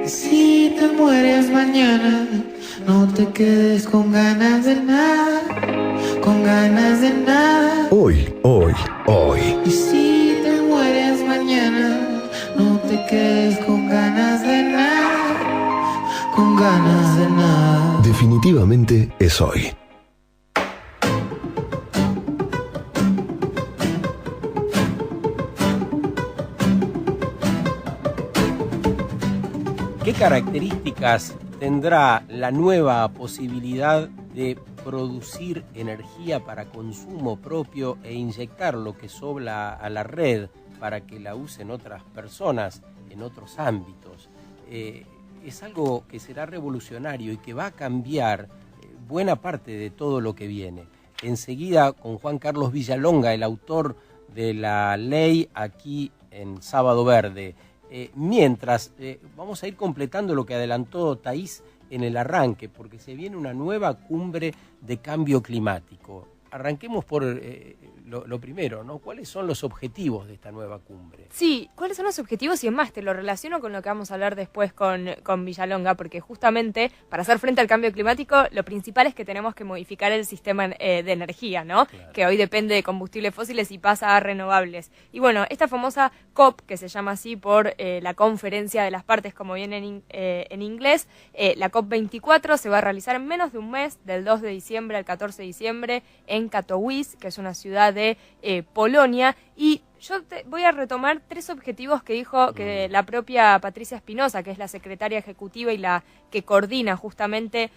Si te mueres mañana, no te quedes con ganas de nada, con ganas de nada. Hoy. Y si te mueres mañana, no te quedes con ganas de nada, con ganas de nada. Definitivamente es hoy. ¿Qué características tendrá la nueva posibilidad de producir energía para consumo propio e inyectar lo que sobra a la red para que la usen otras personas en otros ámbitos? Es algo que será revolucionario y que va a cambiar buena parte de todo lo que viene. Enseguida, con Juan Carlos Villalonga, el autor de la ley aquí en Sábado Verde. Mientras, vamos a ir completando lo que adelantó Thaís en el arranque, porque se viene una nueva cumbre de cambio climático. Arranquemos por lo primero, ¿no? ¿Cuáles son los objetivos de esta nueva cumbre? Sí, ¿cuáles son los objetivos? Y además te lo relaciono con lo que vamos a hablar después con Villalonga, porque justamente para hacer frente al cambio climático, lo principal es que tenemos que modificar el sistema de energía, ¿no? Claro. Que hoy depende de combustibles fósiles y pasa a renovables. Y bueno, esta famosa COP, que se llama así por la conferencia de las partes, como viene en inglés, la COP24 se va a realizar en menos de un mes, del 2 de diciembre al 14 de diciembre, en Katowice, que es una ciudad de Polonia, y yo voy a retomar 3 objetivos que dijo que la propia Patricia Espinosa, que es la secretaria ejecutiva y la que coordina justamente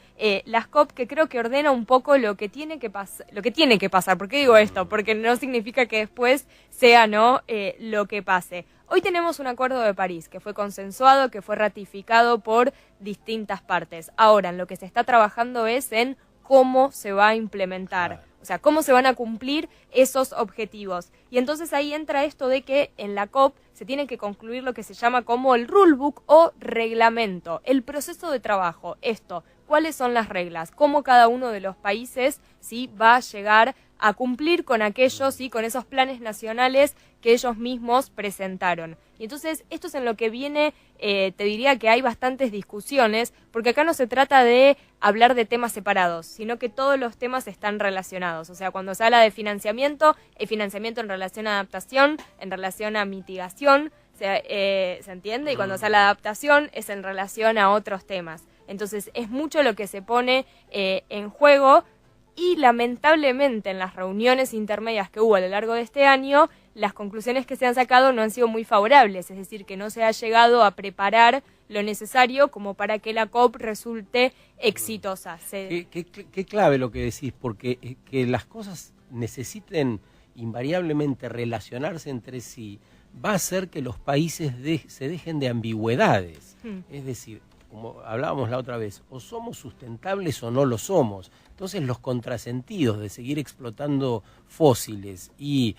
las COP, que creo que ordena un poco lo que tiene que pasar. ¿Por qué digo esto? Porque no significa que después sea lo que pase. Hoy tenemos un acuerdo de París que fue consensuado, que fue ratificado por distintas partes. Ahora, en lo que se está trabajando es en cómo se va a implementar. O sea, cómo se van a cumplir esos objetivos. Y entonces ahí entra esto de que en la COP se tiene que concluir lo que se llama como el rulebook o reglamento, el proceso de trabajo. Esto, cuáles son las reglas, cómo cada uno de los países ¿sí? va a llegar a cumplir con aquellos, ¿sí? con esos planes nacionales que ellos mismos presentaron. Y entonces esto es en lo que viene, te diría que hay bastantes discusiones, porque acá no se trata de hablar de temas separados, sino que todos los temas están relacionados. O sea, cuando se habla de financiamiento, hay financiamiento en relación a adaptación, en relación a mitigación, ¿se entiende? Y cuando se habla de adaptación es en relación a otros temas. Entonces es mucho lo que se pone en juego. Y lamentablemente en las reuniones intermedias que hubo a lo largo de este año, las conclusiones que se han sacado no han sido muy favorables, es decir, que no se ha llegado a preparar lo necesario como para que la COP resulte exitosa. Qué clave lo que decís, porque que las cosas necesiten invariablemente relacionarse entre sí, va a hacer que los países se dejen de ambigüedades. Es decir, como hablábamos la otra vez, o somos sustentables o no lo somos. Entonces los contrasentidos de seguir explotando fósiles y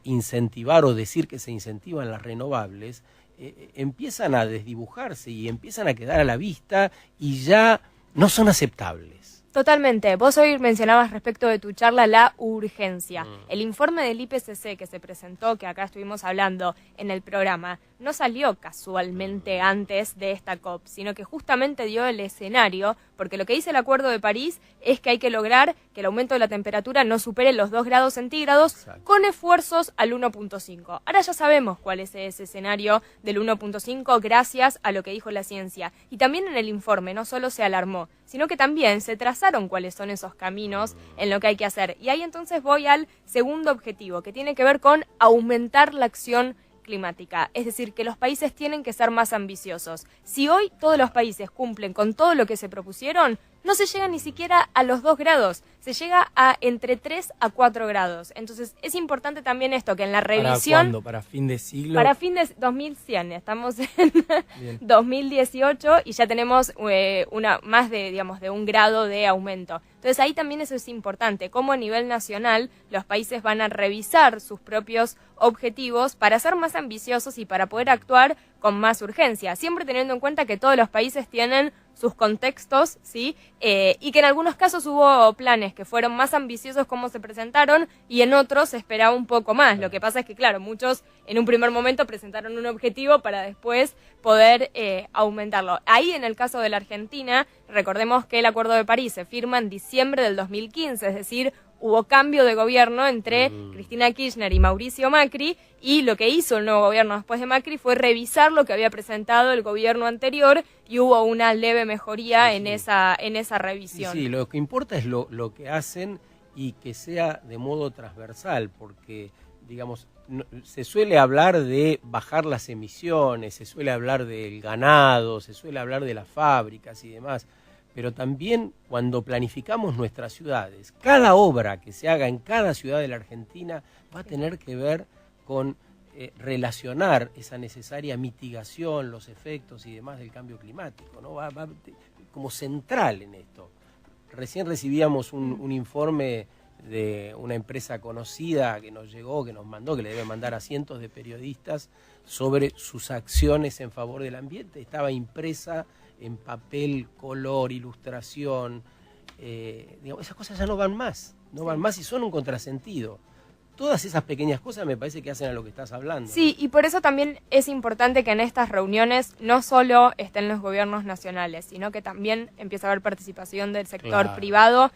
incentivar o decir que se incentivan las renovables, empiezan a desdibujarse y empiezan a quedar a la vista y ya no son aceptables. Totalmente. Vos hoy mencionabas respecto de tu charla la urgencia. El informe del IPCC que se presentó, que acá estuvimos hablando en el programa, no salió casualmente antes de esta COP, sino que justamente dio el escenario, porque lo que dice el Acuerdo de París es que hay que lograr que el aumento de la temperatura no supere los 2 grados centígrados. Exacto. Con esfuerzos al 1.5. Ahora ya sabemos cuál es ese escenario del 1.5 gracias a lo que dijo la ciencia. Y también en el informe no solo se alarmó, sino que también se trazaron cuáles son esos caminos en lo que hay que hacer. Y ahí entonces voy al segundo objetivo, que tiene que ver con aumentar la acción climática, es decir, que los países tienen que ser más ambiciosos. Si hoy todos los países cumplen con todo lo que se propusieron, no se llega ni siquiera a los 2 grados, se llega a entre 3 a 4 grados. Entonces es importante también esto, que en la revisión... ¿Para cuándo? ¿Para fin de siglo? Para fin de 2100, estamos en 2018 y ya tenemos más de 1 grado de aumento. Entonces ahí también eso es importante, cómo a nivel nacional los países van a revisar sus propios objetivos para ser más ambiciosos y para poder actuar con más urgencia, siempre teniendo en cuenta que todos los países tienen sus contextos, ¿sí? Y que en algunos casos hubo planes que fueron más ambiciosos como se presentaron y en otros se esperaba un poco más. Lo que pasa es que, claro, muchos en un primer momento presentaron un objetivo para después poder aumentarlo. Ahí, en el caso de la Argentina, recordemos que el Acuerdo de París se firma en diciembre del 2015, es decir, hubo cambio de gobierno entre Cristina Kirchner y Mauricio Macri, y lo que hizo el nuevo gobierno después de Macri fue revisar lo que había presentado el gobierno anterior y hubo una leve mejoría en esa revisión. Sí, lo que importa es lo que hacen y que sea de modo transversal, porque, digamos, se suele hablar de bajar las emisiones, se suele hablar del ganado, se suele hablar de las fábricas y demás, pero también cuando planificamos nuestras ciudades, cada obra que se haga en cada ciudad de la Argentina va a tener que ver con relacionar esa necesaria mitigación, los efectos y demás del cambio climático, ¿no? Va como central en esto. Recién recibíamos un informe de una empresa conocida que nos llegó, que nos mandó, que le debe mandar a cientos de periodistas, sobre sus acciones en favor del ambiente. Estaba impresa en papel, color, ilustración, digamos, esas cosas ya no van más, van más y son un contrasentido. Todas esas pequeñas cosas me parece que hacen a lo que estás hablando. Sí, y por eso también es importante que en estas reuniones no solo estén los gobiernos nacionales, sino que también empiece a haber participación del sector privado.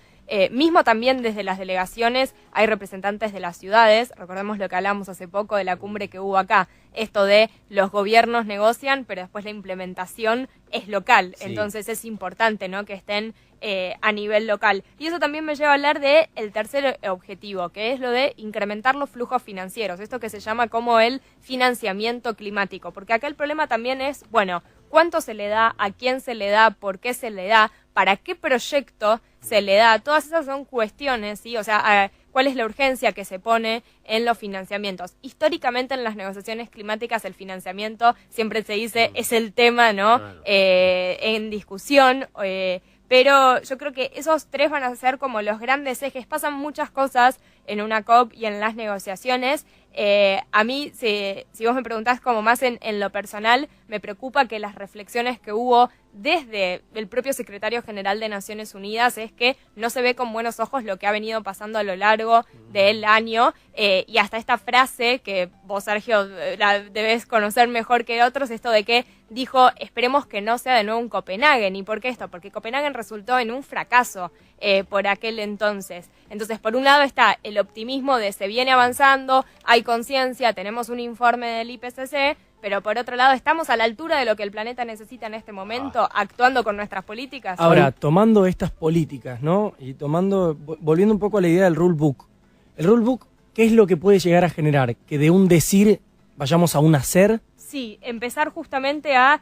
Mismo también desde las delegaciones hay representantes de las ciudades. Recordemos lo que hablamos hace poco de la cumbre que hubo acá, esto de los gobiernos negocian, pero después la implementación es local. Sí. Entonces es importante, ¿no?, que estén a nivel local. Y eso también me lleva a hablar de el tercer objetivo, que es lo de incrementar los flujos financieros, esto que se llama como el financiamiento climático, porque acá el problema también es, bueno, ¿cuánto se le da? ¿A quién se le da? ¿Por qué se le da? ¿Para qué proyecto se le da? Todas esas son cuestiones, ¿sí? O sea, ¿cuál es la urgencia que se pone en los financiamientos? Históricamente en las negociaciones climáticas el financiamiento siempre se dice es el tema, ¿no? Claro. En discusión, pero yo creo que esos tres van a ser como los grandes ejes. Pasan muchas cosas en una COP y en las negociaciones. A mí, si vos me preguntás como más en lo personal, me preocupa que las reflexiones que hubo desde el propio secretario general de Naciones Unidas es que no se ve con buenos ojos lo que ha venido pasando a lo largo del año, y hasta esta frase que vos, Sergio, la debes conocer mejor que otros, esto de que dijo, esperemos que no sea de nuevo un Copenhague. ¿Y por qué esto? Porque Copenhague resultó en un fracaso por aquel entonces. Entonces, por un lado está el optimismo de se viene avanzando, hay conciencia, tenemos un informe del IPCC, pero por otro lado estamos a la altura de lo que el planeta necesita en este momento, actuando con nuestras políticas. Ahora, tomando estas políticas, ¿no? Y volviendo un poco a la idea del rule book. El rule book, ¿qué es lo que puede llegar a generar? Que de un decir vayamos a un hacer. Sí, empezar justamente a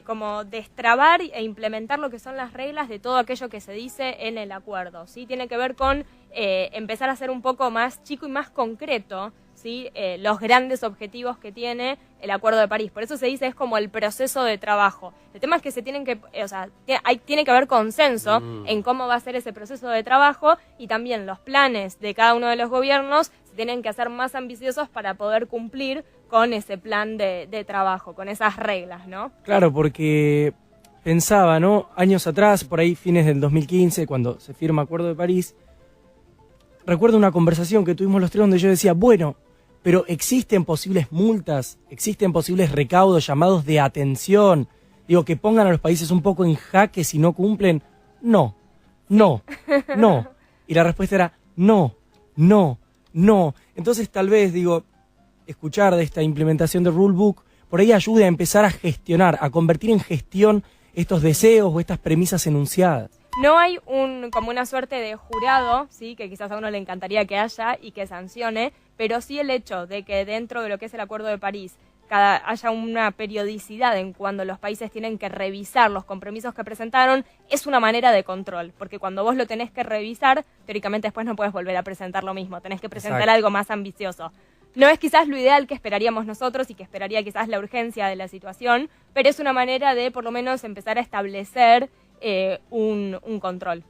como destrabar e implementar lo que son las reglas de todo aquello que se dice en el acuerdo, ¿sí? Tiene que ver con empezar a ser un poco más chico y más concreto, ¿sí? Los grandes objetivos que tiene el Acuerdo de París. Por eso se dice es como el proceso de trabajo. El tema es que tiene que haber consenso en cómo va a ser ese proceso de trabajo, y también los planes de cada uno de los gobiernos se tienen que hacer más ambiciosos para poder cumplir con ese plan de trabajo, con esas reglas, ¿no? Claro, porque pensaba, ¿no? Años atrás, por ahí fines del 2015, cuando se firma Acuerdo de París, recuerdo una conversación que tuvimos los tres donde yo decía, bueno, pero existen posibles multas, existen posibles recaudos, llamados de atención, digo, que pongan a los países un poco en jaque si no cumplen. No. Y la respuesta era no. Entonces tal vez, escuchar de esta implementación del rulebook por ahí ayude a empezar a gestionar, a convertir en gestión estos deseos o estas premisas enunciadas. No hay como una suerte de jurado, sí, que quizás a uno le encantaría que haya y que sancione, pero sí el hecho de que dentro de lo que es el Acuerdo de París haya una periodicidad en cuando los países tienen que revisar los compromisos que presentaron, es una manera de control, porque cuando vos lo tenés que revisar, teóricamente después no puedes volver a presentar lo mismo, tenés que presentar algo más ambicioso. No es quizás lo ideal que esperaríamos nosotros y que esperaría quizás la urgencia de la situación, pero es una manera de por lo menos empezar a establecer un control.